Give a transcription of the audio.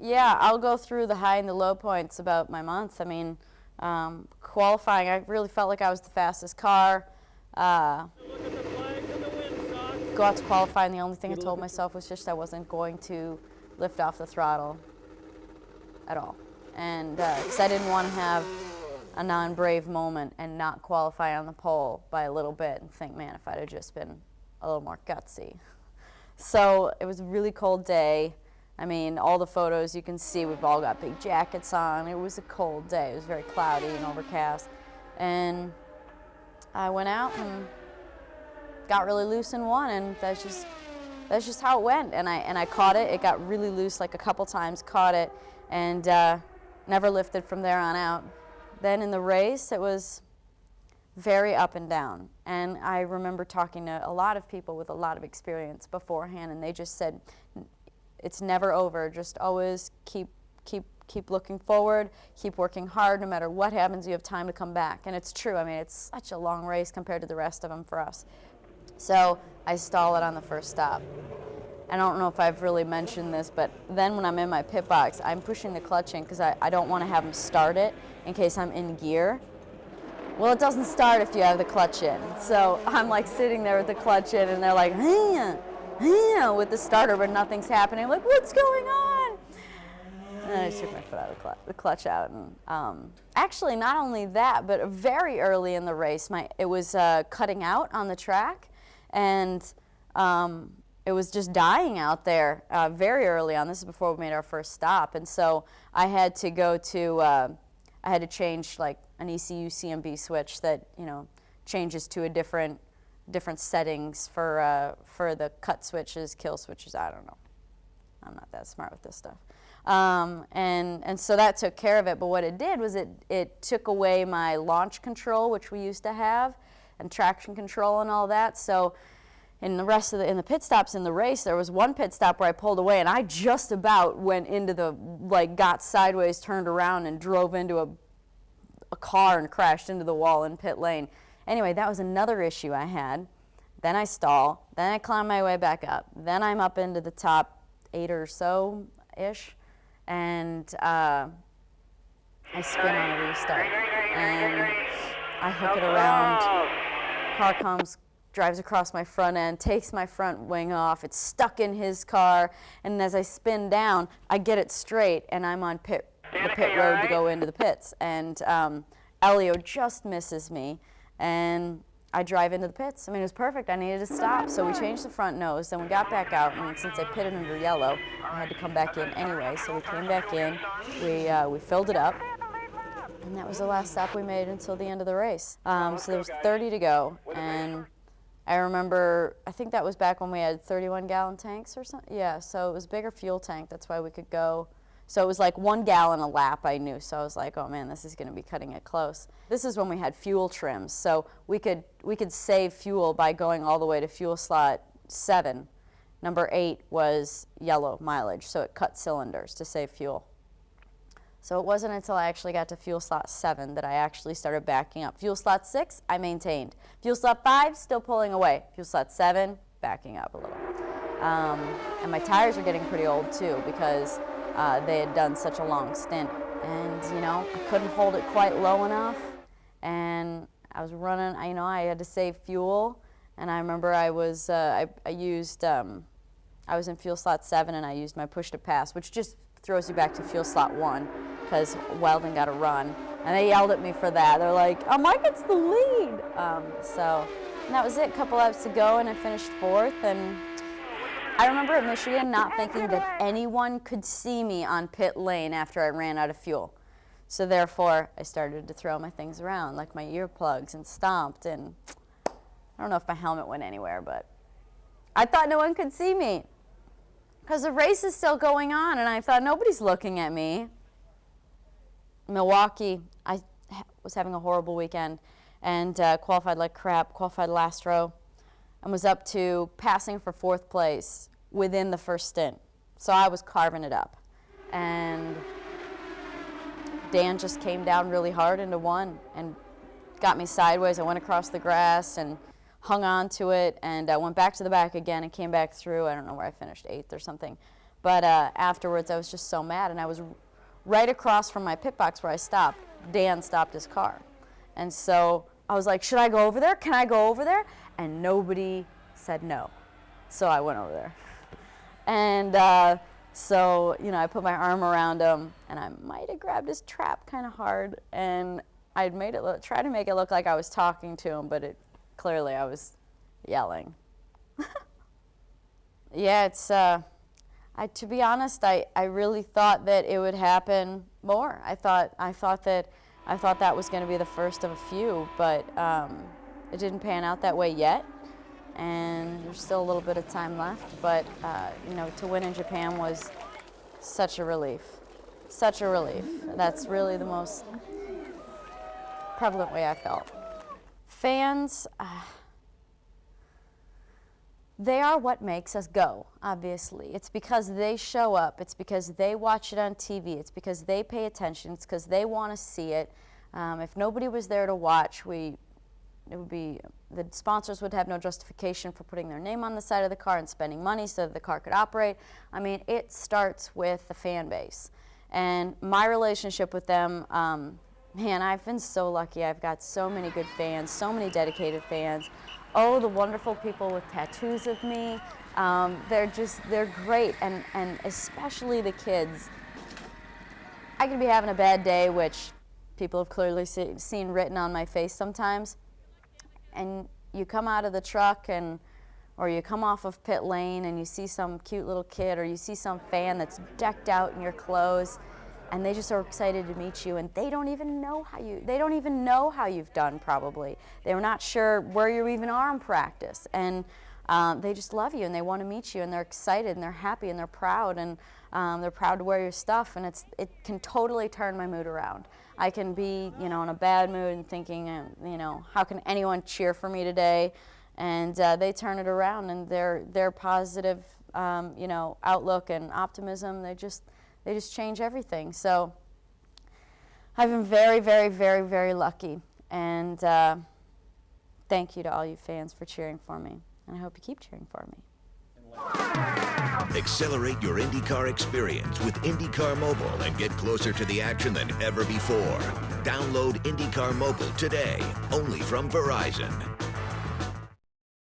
Yeah, I'll go through the high and the low points about my month. I mean, qualifying, I really felt like I was the fastest car. Go out to qualify, and the only thing I told myself was just I wasn't going to lift off the throttle at all. And because I didn't want to have a non-brave moment and not qualify on the pole by a little bit and think, man, if I'd have just been a little more gutsy. So it was a really cold day. I mean, all the photos you can see, we've all got big jackets on. It was a cold day. It was very cloudy and overcast. And I went out and got really loose and won, and that's just how it went. And I caught it. It got really loose like a couple times, caught it, and never lifted from there on out. Then in the race, it was very up and down. And I remember talking to a lot of people with a lot of experience beforehand, and they just said, it's never over. Just always keep looking forward, keep working hard. No matter what happens, you have time to come back. And it's true. I mean, it's such a long race compared to the rest of them for us. So I stall it on the first stop. I don't know if I've really mentioned this, but then when I'm in my pit box, I'm pushing the clutch in because I don't want to have them start it in case I'm in gear. Well, it doesn't start if you have the clutch in. So I'm like sitting there with the clutch in, and they're like, with the starter, but nothing's happening. I'm like, what's going on? And then I took my foot out of the clutch out. And actually, not only that, but very early in the race, it was cutting out on the track, and it was just dying out there very early on. This is before we made our first stop, and so I had to go to, I had to change like an ECU CMB switch that changes to a different settings for the cut switches, kill switches. I don't know. I'm not that smart with this stuff. And so that took care of it. But what it did was it took away my launch control, which we used to have, and traction control and all that. So in the pit stops in the race, there was one pit stop where I pulled away, and I just about went into got sideways, turned around, and drove into a car and crashed into the wall in pit lane. Anyway, that was another issue I had. Then I stall. Then I climb my way back up. Then I'm up into the top 8 or so-ish. And I spin on a restart. And I hook it around. Car comes, drives across my front end, takes my front wing off. It's stuck in his car. And as I spin down, I get it straight, and I'm on the pit road to go into the pits. And Elio just misses me. And I drive into the pits. I mean, it was perfect. I needed to stop, so we changed the front nose. Then we got back out, and since I pitted under yellow, I had to come back in anyway. So we came back in, we filled it up, and that was the last stop we made until the end of the race. So there was 30 to go, and I remember, I think that was back when we had 31-gallon tanks or something. Yeah, so it was a bigger fuel tank. That's why we could go. So it was like 1 gallon a lap, I knew. So I was like, oh man, this is gonna be cutting it close. This is when we had fuel trims. So we could save fuel by going all the way to fuel slot 7. Number 8 was yellow mileage, so it cut cylinders to save fuel. So it wasn't until I actually got to fuel slot 7 that I actually started backing up. Fuel slot 6, I maintained. Fuel slot 5, still pulling away. Fuel slot 7, backing up a little. And my tires were getting pretty old too, because they had done such a long stint. And, I couldn't hold it quite low enough. And I was running, I had to save fuel. And I remember I was, I was in fuel slot 7, and I used my push to pass, which just throws you back to fuel slot 1, because Weldon got a run. And they yelled at me for that. They're like, Mike gets the lead. And that was it, a couple laps to go, and I finished 4th. And I remember at Michigan not thinking that anyone could see me on pit lane after I ran out of fuel. So therefore, I started to throw my things around, like my earplugs, and stomped. And I don't know if my helmet went anywhere, but I thought no one could see me, because the race is still going on, and I thought nobody's looking at me. Milwaukee, I was having a horrible weekend, and qualified like crap, qualified last row, and was up to passing for 4th place within the first stint. So I was carving it up. And Dan just came down really hard into 1 and got me sideways. I went across the grass and hung on to it, and I went back to the back again and came back through. I don't know where I finished, 8th or something. But afterwards, I was just so mad, and I was right across from my pit box where I stopped. Dan stopped his car. And so I was like, should I go over there? Can I go over there? And nobody said no. So I went over there. And so, you know, I put my arm around him, and I might have grabbed his trap kind of hard, and I'd made it try to make it look like I was talking to him, but clearly I was yelling. Yeah, it's, to be honest, I really thought that it would happen more. I thought that was going to be the first of a few, but it didn't pan out that way yet. And there's still a little bit of time left, but you know, to win in Japan was such a relief. Such a relief. That's really the most prevalent way I felt. Fans, they are what makes us go, obviously. It's because they show up. It's because they watch it on TV. It's because they pay attention. It's because they want to see it. If nobody was there to watch, the sponsors would have no justification for putting their name on the side of the car and spending money so that the car could operate. I mean, it starts with the fan base. And my relationship with them, man, I've been so lucky. I've got so many good fans, so many dedicated fans. Oh, the wonderful people with tattoos of me. They're great, and especially the kids. I could be having a bad day, which people have clearly seen written on my face sometimes. And you come out of the truck or you come off of pit lane and you see some cute little kid, or you see some fan that's decked out in your clothes, and they just are excited to meet you, and they don't even know how you've done, probably. They're not sure where you even are in practice, and they just love you, and they want to meet you, and they're excited, and they're happy, and they're proud, and they're proud to wear your stuff, and it can totally turn my mood around. I can be, you know, in a bad mood and thinking, you know, how can anyone cheer for me today? And they turn it around, and their positive, you know, outlook and optimism, they just change everything. So I've been very, very, very, very lucky, and thank you to all you fans for cheering for me, and I hope you keep cheering for me. Accelerate your IndyCar experience with IndyCar Mobile and get closer to the action than ever before. Download IndyCar Mobile today, only from Verizon.